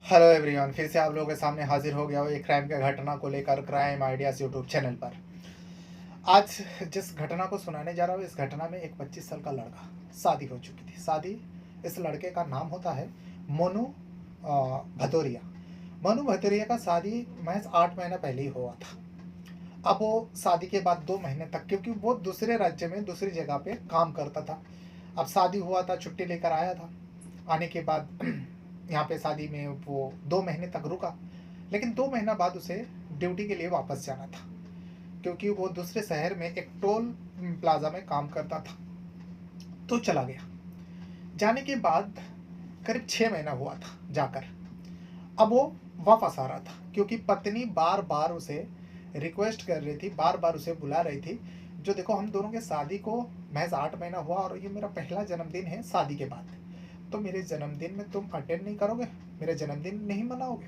Hello everyone, फिर से आप लोगों के सामने हाजिर हो गया हूँ एक क्राइम की घटना को लेकर क्राइम आइडियाज यूट्यूब चैनल पर। आज जिस घटना को सुनाने जा रहा हूँ, इस घटना में एक 25 साल का लड़का, शादी हो चुकी थी। शादी, इस लड़के का नाम होता है मोनू भदौरिया। मोनू भदौरिया का शादी महज 8 महीना पहले ही हुआ था। अब वो शादी के बाद 2 महीने तक, क्योंकि वो दूसरे राज्य में दूसरी जगह पे काम करता था, अब शादी हुआ था, छुट्टी लेकर आया था। आने के बाद यहाँ पे शादी में वो 2 महीने तक रुका, लेकिन 2 महीना बाद उसे ड्यूटी के लिए वापस जाना था, क्योंकि वो दूसरे शहर में एक टोल प्लाजा में काम करता था। तो चला गया। जाने के बाद करीब 6 महीना हुआ था जाकर। अब वो वापस आ रहा था, क्योंकि पत्नी बार बार उसे रिक्वेस्ट कर रही थी, बार बार उसे बुला रही थी, जो देखो हम दोनों के शादी को महज 8 महीना हुआ और ये मेरा पहला जन्मदिन है शादी के बाद, तो मेरे जन्मदिन में तुम अटेंड नहीं करोगे, मेरा जन्मदिन नहीं मनाओगे।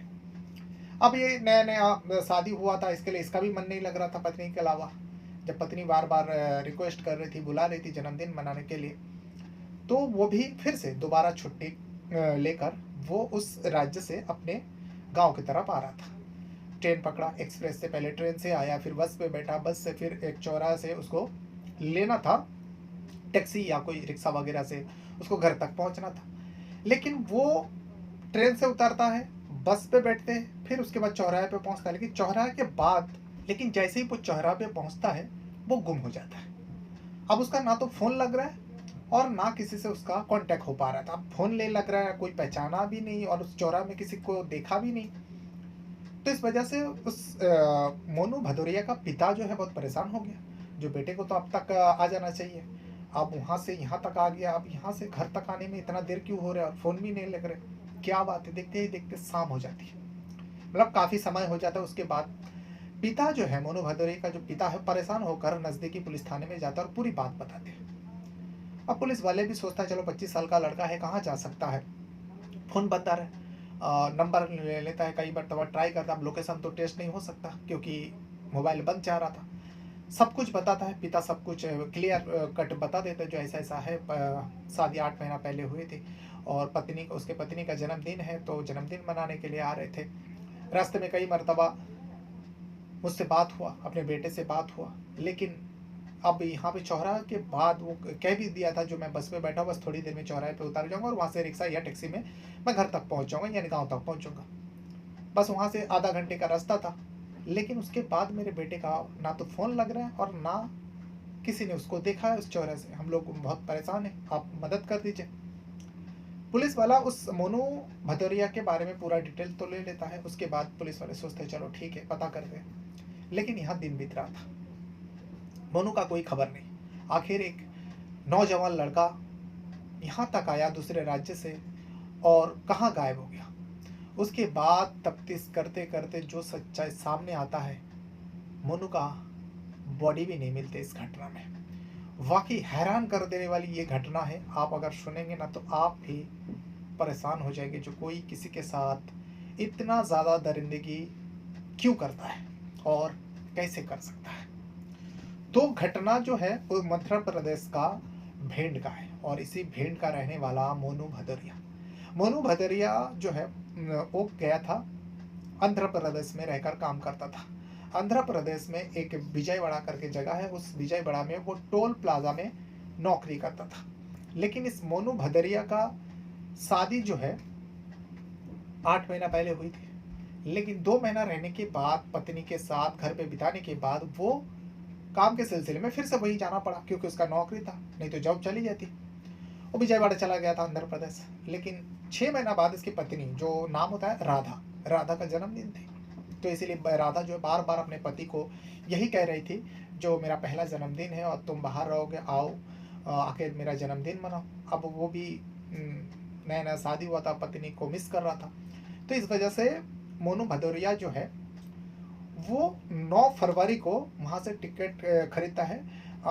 अब ये नया नया शादी हुआ था, इसके लिए इसका भी मन नहीं लग रहा था पत्नी के अलावा। जब पत्नी बार बार रिक्वेस्ट कर रही थी, बुला रही थी जन्मदिन मनाने के लिए, तो वो भी फिर से दोबारा छुट्टी लेकर वो उस राज्य से अपने गांव की तरफ आ रहा था। ट्रेन पकड़ा, एक्सप्रेस से पहले ट्रेन से आया, फिर बस पे बैठा, बस से फिर एक चौराहे से उसको लेना था, टैक्सी या कोई रिक्शा वगैरह से उसको घर तक पहुंचना था। लेकिन वो ट्रेन से उतरता है, बस पे बैठते हैं, फिर उसके बाद चौराहे पे पहुंचता है, लेकिन चौराहे के बाद, लेकिन जैसे ही वो चौराहे पे पहुंचता है वो गुम हो जाता है। अब उसका ना तो फोन लग रहा है और ना किसी से उसका कांटेक्ट हो पा रहा था। अब फोन ले लग रहा है, कोई पहचाना भी नहीं और उस चौराहे में किसी को देखा भी नहीं। तो इस वजह से उस मोनू भदौरिया का पिता जो है बहुत परेशान हो गया, जो बेटे को तो अब तक आ जाना चाहिए, अब वहाँ से यहाँ तक आ गया, अब यहाँ से घर तक आने में इतना देर क्यों हो रहा है और फ़ोन भी नहीं लग रहे, क्या बात है। देखते ही देखते शाम हो जाती है, मतलब काफ़ी समय हो जाता है। उसके बाद पिता जो है, मोनू भदौरिया का जो पिता है, परेशान होकर नज़दीकी पुलिस थाने में जाता है और पूरी बात बताते हैं। अब पुलिस वाले भी सोचता है चलो 25 साल का लड़का है, कहाँ जा सकता है, फ़ोन बता रहे, नंबर ले लेता है, कई बार तो ट्राई करता है। अब लोकेशन तो टेस्ट नहीं हो सकता, क्योंकि मोबाइल बंद जा रहा था। सब कुछ बताता है पिता, सब कुछ क्लियर कट बता देता है, जो ऐसा ऐसा है, शादी 8 महीना पहले हुई थी और पत्नी, उसके पत्नी का जन्मदिन है, तो जन्मदिन मनाने के लिए आ रहे थे। रास्ते में कई मरतबा मुझसे बात हुआ, अपने बेटे से बात हुआ, लेकिन अब यहाँ पे चौराहे के बाद वो कह भी दिया था, जो मैं बस में बैठा हूँ, बस थोड़ी देर में चौराहे पे उतर जाऊँगा और वहाँ से रिक्शा या टैक्सी में मैं घर तक पहुँच जाऊँगा, यानी गाँव तक पहुँचूँगा। बस वहाँ से आधा घंटे का रास्ता था। लेकिन उसके बाद मेरे बेटे का ना तो फ़ोन लग रहा है और ना किसी ने उसको देखा है उस चौराहे से। हम लोग बहुत परेशान हैं, आप मदद कर दीजिए। पुलिस वाला उस मोनू भदौरिया के बारे में पूरा डिटेल तो ले लेता है। उसके बाद पुलिस वाले सोचते हैं चलो ठीक है, पता करते हैं। लेकिन यहाँ दिन बीत रहा था, मोनू का कोई खबर नहीं। आखिर एक नौजवान लड़का यहाँ तक आया दूसरे राज्य से और कहाँ गायब हो गया। उसके बाद तफ्तीश करते करते जो सच्चाई सामने आता है, मोनू का बॉडी भी नहीं मिलते इस घटना में। वाकई हैरान कर देने वाली ये घटना है। आप अगर सुनेंगे ना तो आप भी परेशान हो जाएंगे, जो कोई किसी के साथ इतना ज़्यादा दरिंदगी क्यों करता है और कैसे कर सकता है। तो घटना जो है वो मध्य प्रदेश का भेंड का है और इसी भेंड का रहने वाला मोनू भदौरिया। मोनू भदौरिया जो है वो गया था, आंध्र प्रदेश में रहकर काम करता था। आंध्र प्रदेश में एक विजयवाड़ा करके जगह है, उस विजयवाड़ा में वो टोल प्लाजा में नौकरी करता था। लेकिन इस मोनू भदौरिया का शादी जो है 8 महीना पहले हुई थी, लेकिन 2 महीना रहने के बाद पत्नी के साथ घर पे बिताने के बाद वो काम के सिलसिले में फिर से वही जाना पड़ा, क्योंकि उसका नौकरी था, नहीं तो जॉब चली जाती। वो विजयवाड़ा चला गया था आंध्र प्रदेश। लेकिन 6 महीना बाद इसकी पत्नी, जो नाम होता है राधा, राधा का जन्मदिन थी, तो इसीलिए राधा जो है बार बार अपने पति को यही कह रही थी, जो मेरा पहला जन्मदिन है और तुम बाहर रहोगे, आओ आके मेरा जन्मदिन मनाओ। अब वो भी नया नया शादी हुआ था, पत्नी को मिस कर रहा था। तो इस वजह से मोनू भदौरिया जो है वो 9 फरवरी को वहाँ से टिकट खरीदता है,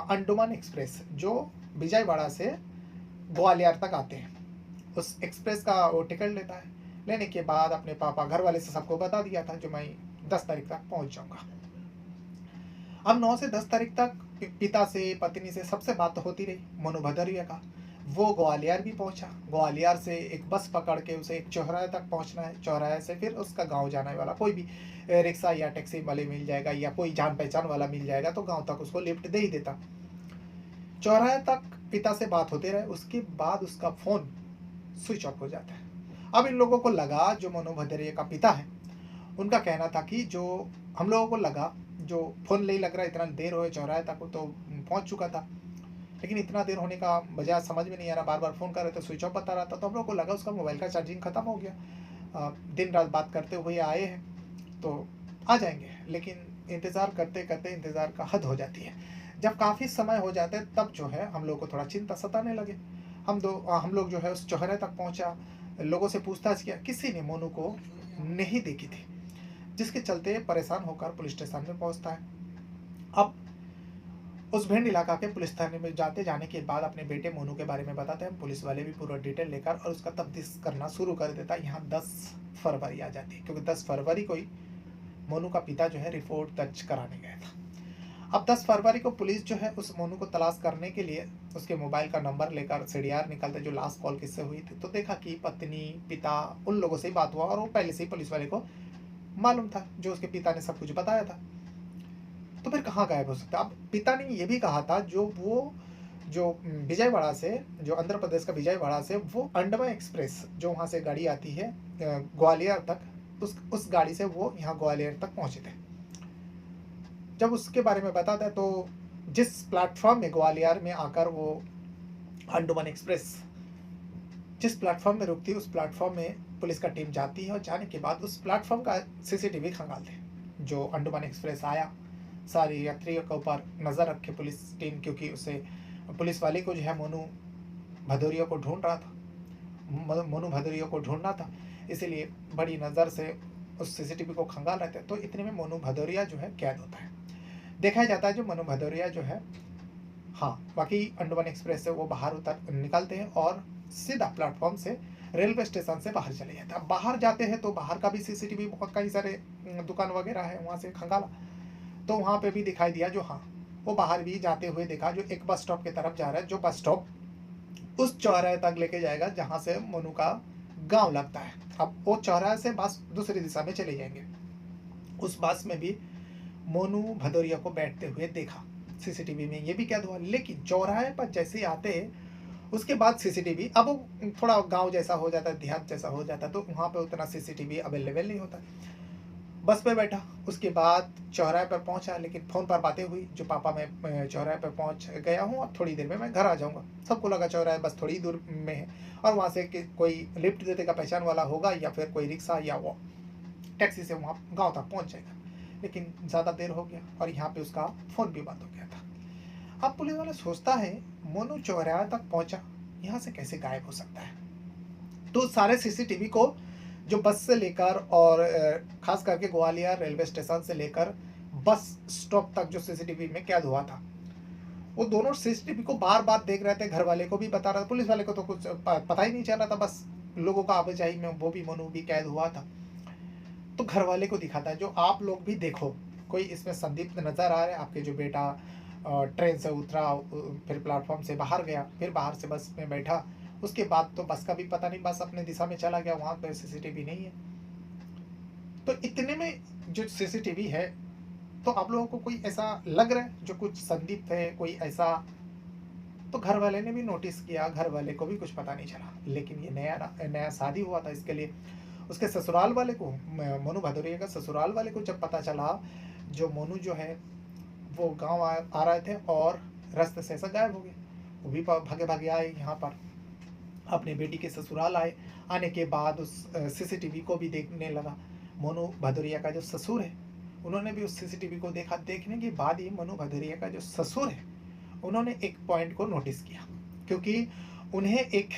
अंडमान एक्सप्रेस, जो विजयवाड़ा से ग्वालियर तक आते हैं। उस एक्सप्रेस का वो टिकट लेता है। लेने के बाद अपने पापा, घर वाले से सबको बता दिया था, जो मैं 10 तारीख तक पहुँच जाऊँगा। अब 9 से 10 तारीख तक पिता से, पत्नी से, सबसे बात तो होती रही मोनू भदौरिया का। वो ग्वालियर भी पहुंचा। ग्वालियर से एक बस पकड़ के उसे एक चौराहे तक पहुंचना है, चौराहे से फिर उसका गांव जाने वाला कोई भी रिक्शा या टैक्सी वाले मिल जाएगा या कोई जान पहचान वाला मिल जाएगा तो गांव तक उसको लिफ्ट दे ही देता। चौराहे तक पिता से बात होते रहे, उसके बाद उसका फोन स्विच ऑफ हो जाता है। अब इन लोगों को लगा, जो मनु भदौरिया का पिता है उनका कहना था कि जो हम लोगों को लगा जो फोन नहीं लग रहा, इतना देर हो चौराहे तक तो पहुंच चुका था, लेकिन इतना देर होने का वजह समझ में नहीं आ रहा, बार बार फ़ोन कर रहे थे, स्विच ऑफ बता रहा था। तो हम लोग को लगा उसका मोबाइल का चार्जिंग ख़त्म हो गया। दिन रात बात करते हुए आए हैं तो आ जाएंगे, लेकिन इंतज़ार करते करते इंतज़ार का हद हो जाती है। जब काफ़ी समय हो जाता है तब जो है हम लोग को थोड़ा चिंता सताने लगे। हम लोग जो है उस चौराहे तक पहुंचा, लोगों से पूछताछ किया, किसी ने मोनू को नहीं देखी थी, जिसके चलते परेशान होकर पुलिस स्टेशन में पहुंचता है। अब उस भिंड इलाका के पुलिस थाने में जाने के बाद अपने बेटे मोनू के बारे में बताते हैं। पुलिस वाले भी पूरा डिटेल लेकर और उसका तफ्तीश करना शुरू कर देता है। यहाँ 10 फरवरी आ जाती है, क्योंकि 10 फरवरी को ही मोनू का पिता जो है रिपोर्ट दर्ज कराने गया था। अब 10 फरवरी को पुलिस जो है उस मोनू को तलाश करने के लिए उसके मोबाइल का नंबर लेकर सीडीआर निकालते, जो लास्ट कॉल किससे हुई थी, तो देखा कि पत्नी, पिता, उन लोगों से ही बात हुआ और वो पहले से ही पुलिस वाले को मालूम था, जो उसके पिता ने सब कुछ बताया था। तो फिर कहाँ गायब हो सकता है? अब पिता ने ये भी कहा था, जो विजयवाड़ा से, जो आंध्र प्रदेश का विजयवाड़ा से वो अंडमान एक्सप्रेस जो वहाँ से गाड़ी आती है ग्वालियर तक, उस गाड़ी से वो यहाँ ग्वालियर तक पहुँचे थे। जब उसके बारे में बताता है तो जिस प्लेटफॉर्म में ग्वालियर में आकर वो अंडमान एक्सप्रेस जिस प्लेटफॉर्म में रुकती है, उस प्लेटफॉर्म में पुलिस का टीम जाती है और जाने के बाद उस प्लेटफॉर्म का सीसीटीवी खंगालते हैं। जो अंडमान एक्सप्रेस आया, सारे यात्रियों के ऊपर नज़र रखे पुलिस टीम, क्योंकि उसे पुलिस वाले को जो है मोनू भदौरिया को ढूंढ रहा था, मोनू भदौरिया को ढूंढना था, इसीलिए बड़ी नज़र से उस सीसीटीवी को खंगाल रहे थे। तो इतने में मोनू भदौरिया जो है कैद होता है। देखा जाता है जो मोनू भदौरिया जो है, हाँ, बाकी अंडमान एक्सप्रेस से वो बाहर उतर निकलते हैं और सीधा प्लेटफॉर्म से रेलवे स्टेशन से बाहर चले जाते हैं। अब बाहर जाते हैं तो बाहर का भी सीसीटीवी, बहुत कई सारे दुकान वगैरह है, वहाँ से खंगाला तो वहाँ पे भी दिखाई दिया, जो हाँ वो बाहर भी जाते हुए देखा, जो एक बस स्टॉप की तरफ जा रहा है, जो बस स्टॉप उस चौराहे तक लेके जाएगा जहाँ से मोनू का गांव लगता है। अब वो चौराहे से बस दूसरी दिशा में चले जाएंगे। उस बस में भी मोनू भदौरिया को बैठते हुए देखा, सीसीटीवी में ये भी कैद हुआ। लेकिन चौराहे पर जैसे ही आते हैं उसके बाद सीसीटीवी, अब वो थोड़ा गांव जैसा हो जाता है, देहात जैसा हो जाता है, तो वहाँ पे उतना सीसीटीवी अवेलेबल नहीं होता। बस पे बैठा, उसके बाद चौराहे पर पहुंचा, लेकिन फ़ोन पर बातें हुई, जो पापा मैं चौराहे पर पहुंच गया हूं और थोड़ी देर में मैं घर आ जाऊंगा। सबको लगा चौराहे बस थोड़ी दूर में है और वहां से कि कोई लिफ्ट देने का पहचान वाला होगा या फिर कोई रिक्शा या वो टैक्सी से वहाँ गाँव तक पहुँच जाएगा। लेकिन ज़्यादा देर हो गया और यहाँ पर उसका फ़ोन भी बंद हो गया था। अब पुलिस वाला सोचता है मोनू चौराहे तक पहुँचा, यहाँ से कैसे गायब हो सकता है। तो सारे सीसीटीवी को जो बस से लेकर और खास करके ग्वालियर रेलवे स्टेशन से लेकर बस स्टॉप तक जो सीसीटीवी में कैद हुआ था, वो दोनों सीसीटीवी को बार बार देख रहे थे। घर वाले को भी बता रहा था, पुलिस वाले को तो कुछ पता ही नहीं चल रहा था, बस लोगों का आवाजाही में वो भी मोनू भी कैद हुआ था। तो घर वाले को दिखाता है, जो आप लोग भी देखो, कोई इसमें संदिग्ध नजर आ रहा है, आपके जो बेटा ट्रेन से उतरा, फिर प्लेटफॉर्म से बाहर गया, फिर बाहर से बस में बैठा, उसके बाद तो बस का भी पता नहीं, बस अपने दिशा में चला गया, वहाँ पे सीसीटीवी नहीं है। तो इतने में जो सीसीटीवी है, तो आप लोगों को कोई ऐसा लग रहा है जो कुछ संदिग्ध है, कोई ऐसा, तो घर वाले ने भी नोटिस किया, घर वाले को भी कुछ पता नहीं चला। लेकिन ये नया शादी हुआ था, इसके लिए उसके ससुराल वाले को, मोनू भदौरिया का ससुराल वाले को जब पता चला जो मोनू जो है वो गाँव आ रहे थे और रास्ते से ऐसा गायब हो गए, वो भी भागे भागे आए यहाँ पर, अपने बेटी के ससुराल आए। आने के बाद उस सीसीटीवी को भी देखने लगा। मोनू भदौरिया का जो ससुर है, उन्होंने भी उस सीसीटीवी को देखा। देखने के बाद ही मोनू भदौरिया का जो ससुर है, उन्होंने एक पॉइंट को नोटिस किया, क्योंकि उन्हें एक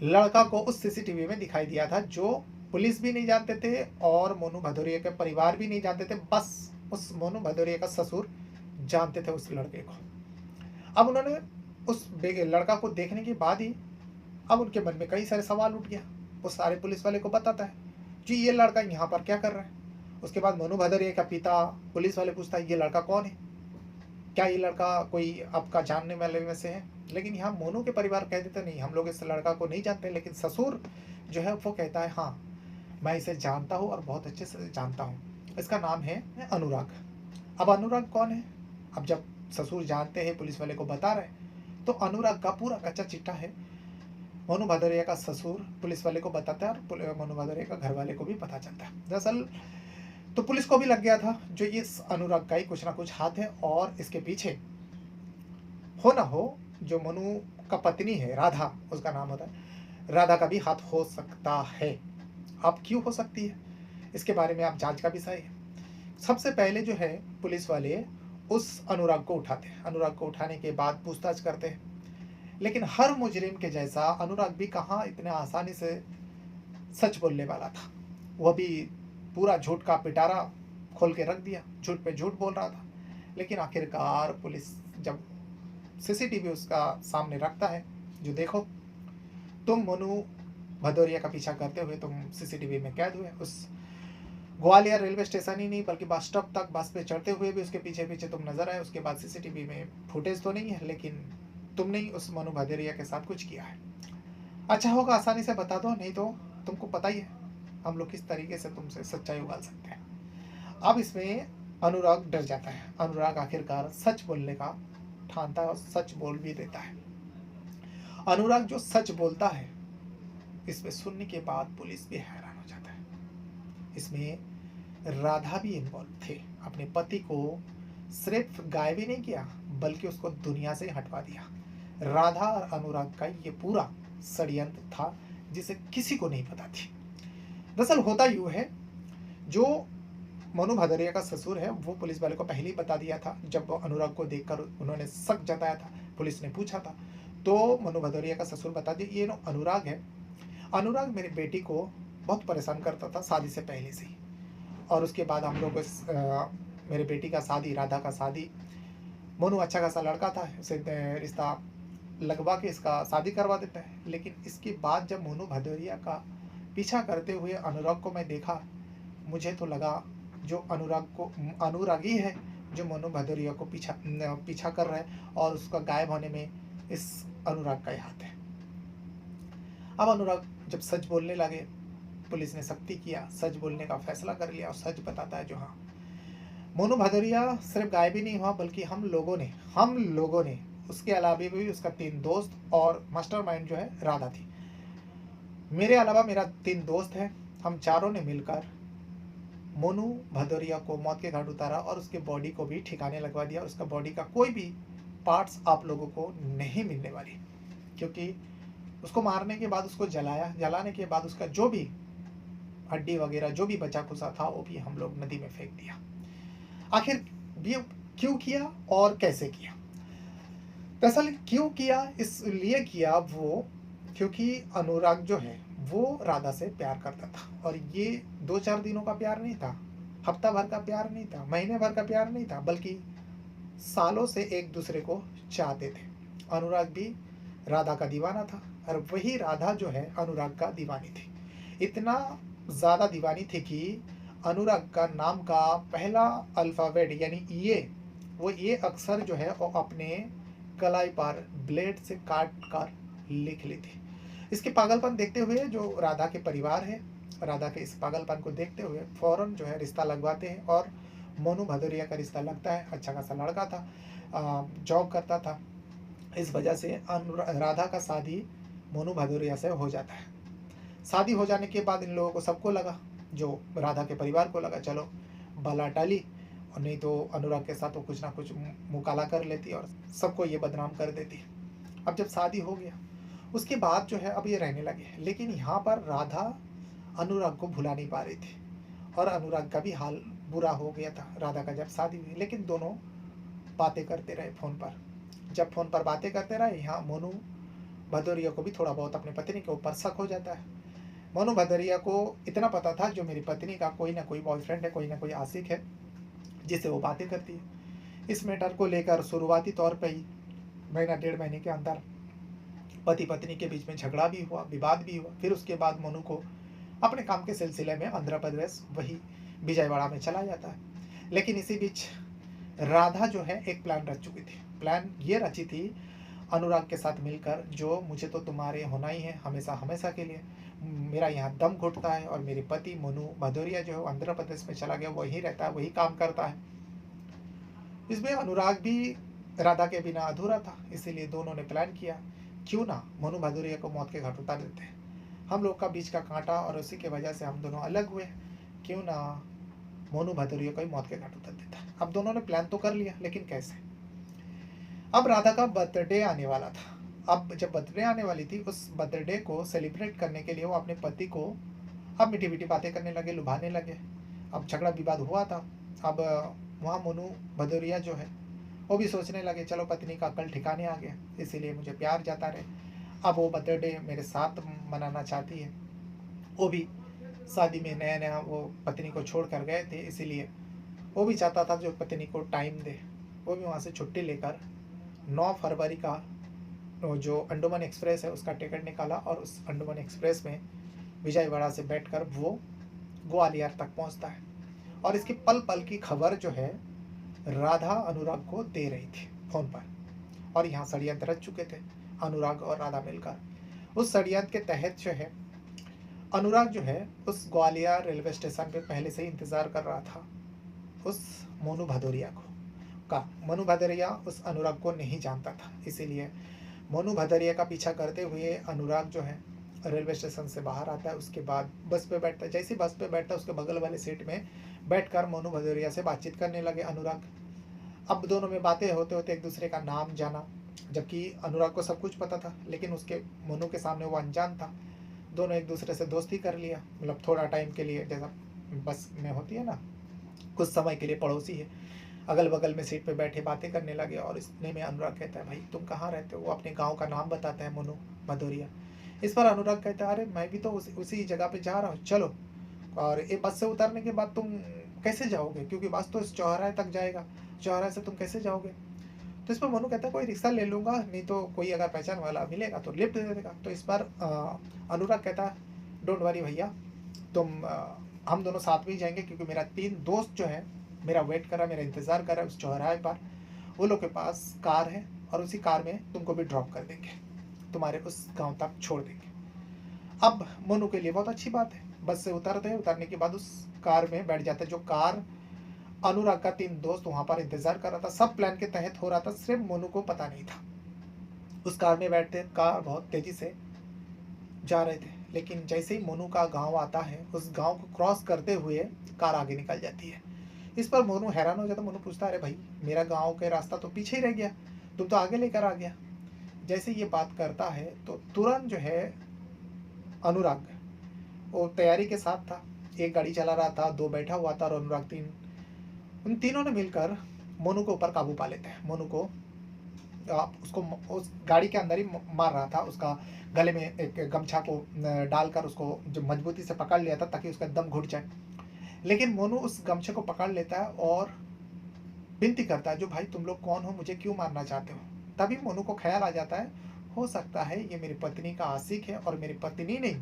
लड़का को उस सीसीटीवी में दिखाई दिया था, जो पुलिस भी नहीं जानते थे और मोनू भदौरिया के परिवार भी नहीं जानते थे, बस उस मोनू भदौरिया का ससुर जानते थे उस लड़के को। अब उन्होंने उस लड़का को देखने के बाद ही अब उनके मन में कई सारे सवाल उठ गया। वो सारे पुलिस वाले को बताता है, जी ये लड़का यहाँ पर क्या कर रहा है। उसके बाद मोनू भदौरिया का पिता, पुलिस वाले पूछता है ये लड़का कौन है। क्या ये लड़का कोई आपका जानने वाले में से है? लेकिन यहाँ मोनू के परिवार कह देते नहीं, हम लोग इस लड़का को नहीं जानते, लेकिन ससुर जो है वो कहता है हाँ मैं इसे जानता हूँ और बहुत अच्छे से जानता हूँ, इसका नाम है अनुराग। अब अनुराग कौन है? अब जब ससुर जानते हैं, पुलिस वाले को बता रहे, तो अनुराग का पूरा कच्चा चिट्ठा है मोनू भदौरिया का ससुर पुलिस वाले को बताता है और मोनू भदौरिया का घर वाले को भी पता चलता है। दरअसल तो पुलिस को भी लग गया था जो इस अनुराग का ही कुछ ना कुछ हाथ है और इसके पीछे हो ना हो जो मोनू का पत्नी है राधा, उसका नाम होता है, राधा का भी हाथ हो सकता है। अब क्यों हो सकती है, इसके बारे में आप जांच का विषय है। सबसे पहले जो है पुलिस वाले उस अनुराग को उठाते हैं, अनुराग को उठाने के बाद पूछताछ करते हैं, लेकिन हर मुजरिम के जैसा अनुराग भी कहाँ इतने आसानी से सच बोलने वाला था। वह भी पूरा झूठ का पिटारा खोल के रख दिया, झूठ पे झूठ बोल रहा था। लेकिन आखिरकार पुलिस जब सीसीटीवी उसका सामने रखता है, जो देखो तुम मोनू भदौरिया का पीछा करते हुए तुम सीसीटीवी में कैद हुए, उस ग्वालियर रेलवे स्टेशन ही नहीं बल्कि बस स्टॉप तक बस पे चढ़ते हुए भी उसके पीछे पीछे तुम नजर आए। उसके बाद सीसीटीवी में फुटेज तो नहीं है, लेकिन तुमने ही उस मोनू भदौरिया के साथ कुछ किया है। अच्छा होगा आसानी से बता दो, नहीं तो तुमको पता ही है हम लोग किस तरीके से तुमसे सच्चाई उगाल सकते हैं। अब इसमें अनुराग डर जाता है। अनुराग आखिरकार सच बोलने का ठानता है और सच बोल भी देता है। अनुराग जो सच बोलता है, इसमें सुनने के बाद पुलिस भी हैरान हो जाता है। इसमें राधा भी इन्वॉल्व थे। अपने पति को सिर्फ गायब ही नहीं किया बल्कि उसको दुनिया से हटवा दिया। राधा और अनुराग का ये पूरा षड्यंत्र था जिसे किसी को नहीं पता थी। दरअसल होता यूं है, जो मोनू भदौरिया का ससुर है वो पुलिस वाले को पहले ही बता दिया था। जब अनुराग को देखकर उन्होंने शक जताया था, पुलिस ने पूछा था, तो मोनू भदौरिया का ससुर बता दिया ये अनुराग है। अनुराग मेरी बेटी को बहुत परेशान करता था शादी से पहले से ही, और उसके बाद हम लोग मेरे बेटी का शादी, राधा का शादी, मोनू अच्छा खासा लड़का था, उसे रिश्ता लगवा के इसका शादी करवा देता है। लेकिन इसके बाद जब मोनू भदौरिया का पीछा करते हुए अनुराग को मैं देखा, मुझे तो लगा जो अनुरागी है जो मोनू भदौरिया को पीछा कर रहा है, और उसका गायब होने में इस अनुराग का ही हाथ है। अब अनुराग जब सच बोलने लगे, पुलिस ने सख्ती किया, सच बोलने का फैसला कर लिया और सच बताता है जो हाँ मोनू भदौरिया सिर्फ गायब ही नहीं हुआ बल्कि हम लोगों ने उसके अलावा भी उसका 3 दोस्त और मास्टरमाइंड जो है राधा थी। मेरे अलावा मेरा 3 दोस्त है, हम चारों ने मिलकर मोनू भदौरिया को मौत के घाट उतारा और उसके बॉडी को भी ठिकाने लगवा दिया। उसका बॉडी का कोई भी पार्ट्स आप लोगों को नहीं मिलने वाली, क्योंकि उसको मारने के बाद उसको जलाने के बाद उसका जो भी हड्डी वगैरह जो भी बचा खुचा था वो भी हम लोग नदी में फेंक दिया। आखिर ये क्यों किया और कैसे किया? दरअसल क्यों किया, इसलिए किया वो क्योंकि अनुराग जो है वो राधा से प्यार करता था, और ये 2-4 दिनों का प्यार नहीं था, हफ्ता भर का प्यार नहीं था, महीने भर का प्यार नहीं था, बल्कि सालों से एक दूसरे को चाहते थे। अनुराग भी राधा का दीवाना था और वही राधा जो है अनुराग का दीवानी थी। इतना ज़्यादा दीवानी थी कि अनुराग का नाम का पहला अल्फ़ाबेट यानी ये अक्षर जो है वो अपने कलाई पर ब्लेड से काट कर लिख ली थी। इसके पागलपन देखते हुए जो राधा के परिवार है, राधा के इस पागलपन को देखते हुए फौरन जो है रिश्ता लगवाते हैं और मोनू भदौरिया का रिश्ता लगता है। अच्छा खासा लड़का था, जॉब करता था, इस वजह से राधा का शादी मोनू भदौरिया से हो जाता है। शादी हो जाने के बाद इन लोगों को सबको लगा, जो राधा के परिवार को लगा चलो बला टाली, और नहीं तो अनुराग के साथ वो कुछ ना कुछ मुकाला कर लेती और सबको ये बदनाम कर देती। अब जब शादी हो गया उसके बाद जो है अब ये रहने लगे, लेकिन यहाँ पर राधा अनुराग को भुला नहीं पा रही थी और अनुराग का भी हाल बुरा हो गया था राधा का जब शादी हुई। लेकिन दोनों बातें करते रहे फ़ोन पर। जब फ़ोन पर बातें करते रहे, यहाँ मोनू भदौरिया को भी थोड़ा बहुत अपनी पत्नी के ऊपर शक हो जाता है। मोनू भदौरिया को इतना पता था जो मेरी पत्नी का कोई ना कोई बॉयफ्रेंड है, कोई ना कोई आशिक है जिससे वो बातें करती है। इस मैटर को लेकर शुरुआती तौर पर ही महीना 1.5 महीने के अंदर पति पत्नी के बीच में झगड़ा भी हुआ, विवाद भी हुआ। फिर उसके बाद मोनू को अपने काम के सिलसिले में आंध्र प्रदेश वही विजयवाड़ा में चला जाता है। लेकिन इसी बीच राधा जो है एक प्लान रच चुकी थी। प्लान ये रची थी अनुराग के साथ मिलकर, जो मुझे तो तुम्हारे होना ही है हमेशा हमेशा के लिए, मेरा यहाँ दम घुटता है और मेरे पति मनु भदौरिया जो है आंध्र प्रदेश में चला गया, वही रहता है, वही काम करता है। इसमें अनुराग भी राधा के बिना अधूरा था, इसीलिए दोनों ने प्लान किया क्यों ना मनु भदौरिया को मौत के घाट उतार देते हैं। हम लोग का बीच का कांटा और उसी के वजह से हम दोनों अलग हुए, क्यों ना मोनू भदौरिया को ही मौत के घाट उतार देता। अब दोनों ने प्लान तो कर लिया, लेकिन कैसे। अब राधा का बर्थडे आने वाला था। अब जब बर्थडे आने वाली थी, उस बर्थडे को सेलिब्रेट करने के लिए वो अपने पति को अब मीठी मीठी बातें करने लगे, लुभाने लगे। अब झगड़ा विवाद हुआ था। अब वहाँ मोनू भदौरिया जो है वो भी सोचने लगे चलो पत्नी का अकल ठिकाने आ गया, इसीलिए मुझे प्यार जाता रहे। अब वो बर्थडे मेरे साथ मनाना चाहती है। वो भी शादी में नया नया वो पत्नी को छोड़ कर गए थे, इसीलिए वो भी चाहता था जो पत्नी को टाइम दे। वो भी वहाँ से छुट्टी लेकर 9 फरवरी का जो अंडमान एक्सप्रेस है उसका टिकट निकाला और उस अंडमान एक्सप्रेस में विजयवाड़ा से बैठकर वो ग्वालियर तक पहुँचता है। और इसकी पल पल की खबर जो है राधा अनुराग को दे रही थी फोन पर। और यहाँ षड्यंत्र रच चुके थे अनुराग और राधा मिलकर। उस षड्यंत्र के तहत जो है अनुराग जो है उस ग्वालियर रेलवे स्टेशन पे पहले से ही इंतजार कर रहा था उस मोनू भदौरिया का। मोनू भदौरिया उस अनुराग को नहीं जानता था, इसीलिए मोनू भदौरिया का पीछा करते हुए अनुराग जो है रेलवे स्टेशन से बाहर आता है। उसके बाद बस पे बैठता है। जैसे बस पे बैठता है उसके बगल वाले सीट में बैठकर मोनू भदौरिया से बातचीत करने लगे अनुराग। अब दोनों में बातें होते होते एक दूसरे का नाम जाना, जबकि अनुराग को सब कुछ पता था, लेकिन उसके मोनू के सामने वो अनजान था। दोनों एक दूसरे से दोस्ती कर लिया, मतलब थोड़ा टाइम के लिए, जैसा बस में होती है ना, कुछ समय के लिए पड़ोसी है, अगल बगल में सीट पे बैठे बातें करने लगे। और इतने में अनुराग कहता है भाई तुम कहाँ रहते हो। वो अपने गांव का नाम बताता है मोनू भदौरिया। इस पर अनुराग कहता है अरे मैं भी तो उसी जगह पे जा रहा हूँ, चलो। और ये बस से उतरने के बाद तुम कैसे जाओगे, क्योंकि बस तो इस चौराहे तक जाएगा, चौराहे से तुम कैसे जाओगे। तो इस पर मोनू कहता है कोई रिक्शा ले लूँगा, नहीं तो कोई अगर पहचान वाला मिलेगा तो लिफ्ट दे देगा। तो इस पर अनुराग कहता है डोंट वरी भैया, हम दोनों साथ में ही जाएंगे, क्योंकि मेरा 3 दोस्त जो है मेरा वेट कर रहा है, मेरा इंतज़ार कर रहा है उस चौराहे पर। वो लोग के पास कार है और उसी कार में तुमको भी ड्रॉप कर देंगे, तुम्हारे उस गाँव तक छोड़ देंगे। अब मोनू के लिए बहुत अच्छी बात है। बस से उतरते हैं, उतरने के बाद उस कार में बैठ जाते हैं, जो कार अनुराग का 3 दोस्त वहां पर इंतजार कर रहा था। सब प्लान के तहत हो रहा था, सिर्फ मोनू को पता नहीं था। उस कार में बैठते कार बहुत तेजी से जा रहे थे, लेकिन जैसे ही मोनू का गांव आता है, उस गांव को क्रॉस करते हुए कार आगे निकल जाती है। इस पर मोनू हैरान हो जाता। मोनू पूछता अरे भाई मेरा गाँव का रास्ता तो पीछे ही रह गया, तुम तो आगे लेकर आ गया। जैसे ये बात करता है तो तुरंत जो है अनुराग वो तैयारी के साथ था, एक गाड़ी चला रहा था, 2 बैठा हुआ था और अनुराग 3। उन तीनों ने मिलकर मोनू के ऊपर काबू पा लेते हैं। मोनू को उसको उस गाड़ी के अंदर ही मार रहा था। उसका गले में एक गमछा को डालकर उसको जो मजबूती से पकड़ लिया था ताकि उसका दम घुट जाए। लेकिन मोनू उस गमछे को पकड़ लेता है और विनती करता है जो भाई तुम लोग कौन हो, मुझे क्यों मारना चाहते हो। तभी मोनू को ख्याल आ जाता है हो सकता है ये मेरी पत्नी का आशिक है और मेरी पत्नी ने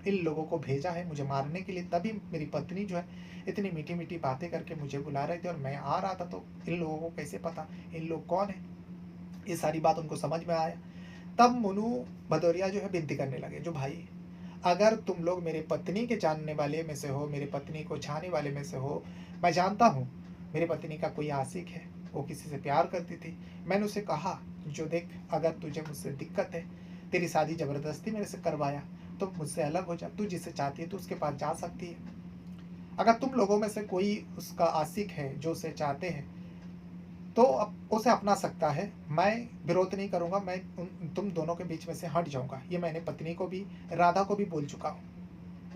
इन लोगों को भेजा है मुझे मारने के लिए। तभी मेरी पत्नी जो है इतनी मीठी मीठी बातें करके मुझे बुला रही थी और मैं आ रहा था, तो इन लोगों को कैसे पता इन लोग कौन है। ये सारी बात उनको समझ में आया। तब मोनू भदौरिया जो है विनती करने लगे जो भाई अगर तुम लोग मेरे पत्नी के जानने वाले में से हो, मेरी पत्नी को चाहने वाले में से हो, मैं जानता हूँ मेरी पत्नी का कोई आशिक है, वो किसी से प्यार करती थी। मैंने उसे कहा जो देख अगर तुझे मुझसे दिक्कत है, तेरी शादी ज़बरदस्ती मेरे से करवाया तो मुझसे अलग हो जा, तू जिसे चाहती है तू उसके पास जा सकती है। अगर तुम लोगों में से कोई उसका आशिक है जो उसे चाहते हैं तो उसे अपना सकता है, मैं विरोध नहीं करूँगा, मैं तुम दोनों के बीच में से हट जाऊँगा। ये मैंने पत्नी को भी राधा को भी बोल चुका हूँ।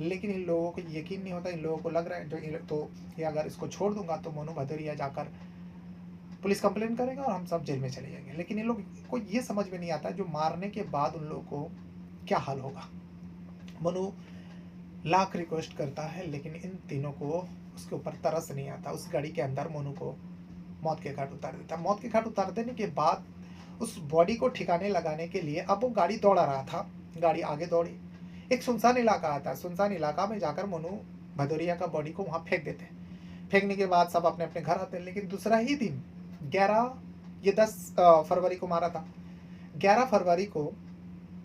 लेकिन इन लोगों को यकीन नहीं होता। इन लोगों को लग रहा है तो ये अगर इसको छोड़ दूंगा तो मोनू भदौरिया जाकर पुलिस कंप्लेन करेगा और हम सब जेल में चले जाएंगे। लेकिन इन लोग को ये समझ में नहीं आता जो मारने के बाद उन लोगों को क्या हाल होगा। मोनू लाख रिक्वेस्ट करता है लेकिन इन तीनों को उसके ऊपर तरस नहीं आता। उस गाड़ी के अंदर मोनू को मौत के घाट उतार देता। मौत के घाट उतार देने के बाद उस बॉडी को ठिकाने लगाने के लिए अब वो गाड़ी दौड़ा रहा था। गाड़ी आगे दौड़ी, एक सुनसान इलाका आता है। सुनसान इलाका में जाकर मोनू भदौरिया का बॉडी को वहाँ फेंक देते हैं। फेंकने के बाद सब अपने अपने घर आते हैं। लेकिन दूसरा ही दिन 11, ये 10 फरवरी को मारा था। 11 फरवरी को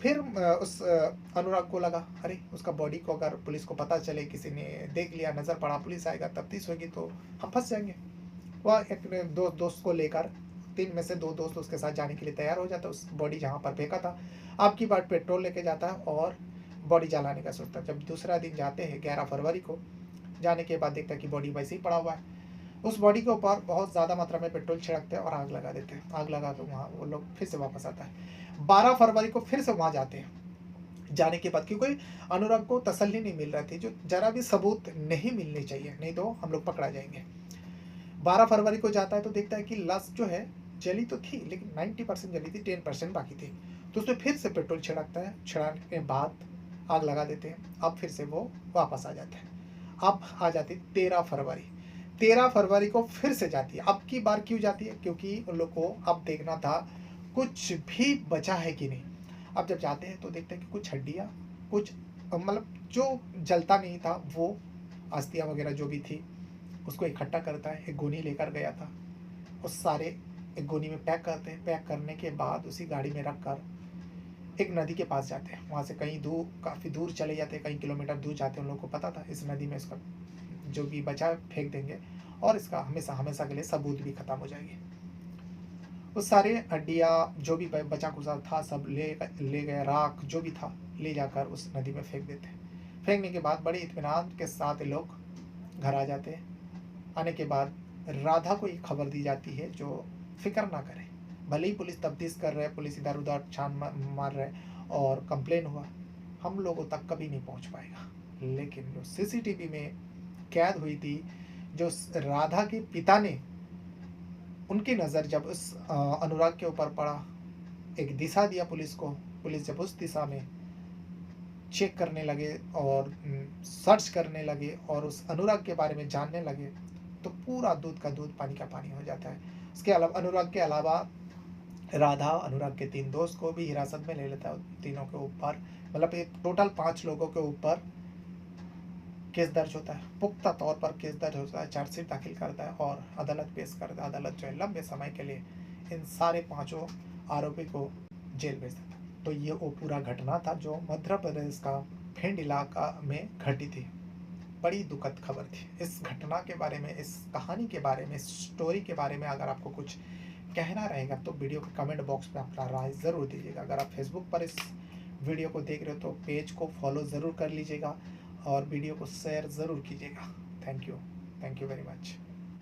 फिर उस अनुराग को लगा अरे उसका बॉडी को अगर पुलिस को पता चले, किसी ने देख लिया, नज़र पड़ा, पुलिस आएगा, तफ्तीश होगी तो हम फंस जाएंगे। वह एक दोस्त को लेकर 3 में से 2 दोस्त उसके साथ जाने के लिए तैयार हो जाता है उस बॉडी जहाँ पर फेंका था। अब की बार पेट्रोल लेके जाता है और बॉडी जलाने का सोचता है। जब दूसरा दिन जाते हैं 11 फरवरी को, जाने के बाद देखता है कि बॉडी वैसे ही पड़ा हुआ है। उस बॉडी के ऊपर बहुत ज़्यादा मात्रा में पेट्रोल छिड़कते हैं और आग लगा देते हैं। आग लगा के वहाँ वो लोग फिर से वापस आता है। 12 फरवरी को फिर से वहाँ जाते हैं। जाने के बाद क्योंकि अनुराग को तसल्ली नहीं मिल रही थी, जो जरा भी सबूत नहीं मिलने चाहिए, नहीं तो हम लोग पकड़ा जाएंगे। 12 फरवरी को जाता है तो देखता है कि लाश जो है जली तो थी, लेकिन 90% जली थी, 10% बाकी थी। तो उसमें फिर से पेट्रोल छिड़कता है, छिड़कने के बाद आग लगा देते हैं। अब फिर से वो वापस आ जाते हैं। अब आ जाती 13 फरवरी। 13 फरवरी को फिर से जाती है। अब की बार क्यों जाती है? क्योंकि उन लोग को अब देखना था कुछ भी बचा है कि नहीं। अब जब जाते हैं तो देखते हैं कि कुछ हड्डियाँ, कुछ मतलब जो जलता नहीं था वो अस्थियाँ वगैरह जो भी थी उसको इकट्ठा करता है। एक गोनी लेकर गया था, उस सारे एक गोनी में पैक करते हैं। पैक करने के बाद उसी गाड़ी में रख कर एक नदी के पास जाते हैं। वहाँ से कहीं दूर, काफ़ी दूर चले जाते हैं, कई किलोमीटर दूर जाते हैं। उन लोगों को पता था इस नदी में इसका जो भी बचा फेंक देंगे और इसका हमेशा हमेशा के लिए सबूत भी खत्म हो जाएगी। उस सारे हड्डियाँ जो भी बचा कुचा था सब ले गए, राख जो भी था ले जाकर उस नदी में फेंक देते हैं। फेंकने के बाद बड़े इत्मीनान के साथ ये लोग घर आ जाते हैं। आने के बाद राधा को एक खबर दी जाती है जो फिक्र ना करे, भले ही पुलिस तफ्तीश कर रहे हैं, पुलिस इधर उधर छान मार रहे और कंप्लेन हुआ, हम लोगों तक कभी नहीं पहुंच पाएगा। लेकिन जो सीसीटीवी में कैद हुई थी, जो राधा के पिता ने, उनकी नज़र जब उस अनुराग के ऊपर पड़ा, एक दिशा दिया पुलिस को। पुलिस जब उस दिशा में चेक करने लगे और सर्च करने लगे और उस अनुराग के बारे में जानने लगे तो पूरा दूध का दूध पानी का पानी हो जाता है। उसके अलावा अनुराग के अलावा राधा अनुराग के 3 दोस्त को भी हिरासत में ले लेता है। तीनों के ऊपर मतलब एक टोटल 5 लोगों के ऊपर केस दर्ज होता है, पुख्ता तौर पर केस दर्ज होता है, चार्जशीट दाखिल करता है और अदालत पेश करता है। अदालत जो है लंबे समय के लिए इन सारे 5 आरोपी को जेल भेज देता है। तो ये वो पूरा घटना था जो मध्य प्रदेश का भिंड इलाका में घटी थी। बड़ी दुखद खबर थी। इस घटना के बारे में, इस कहानी के बारे में, इस स्टोरी के बारे में अगर आपको कुछ कहना रहेगा तो वीडियो के कमेंट बॉक्स में अपना राय ज़रूर दीजिएगा। अगर आप फेसबुक पर इस वीडियो को देख रहे हो तो पेज को फॉलो ज़रूर कर लीजिएगा और वीडियो को शेयर ज़रूर कीजिएगा। Thank you very much.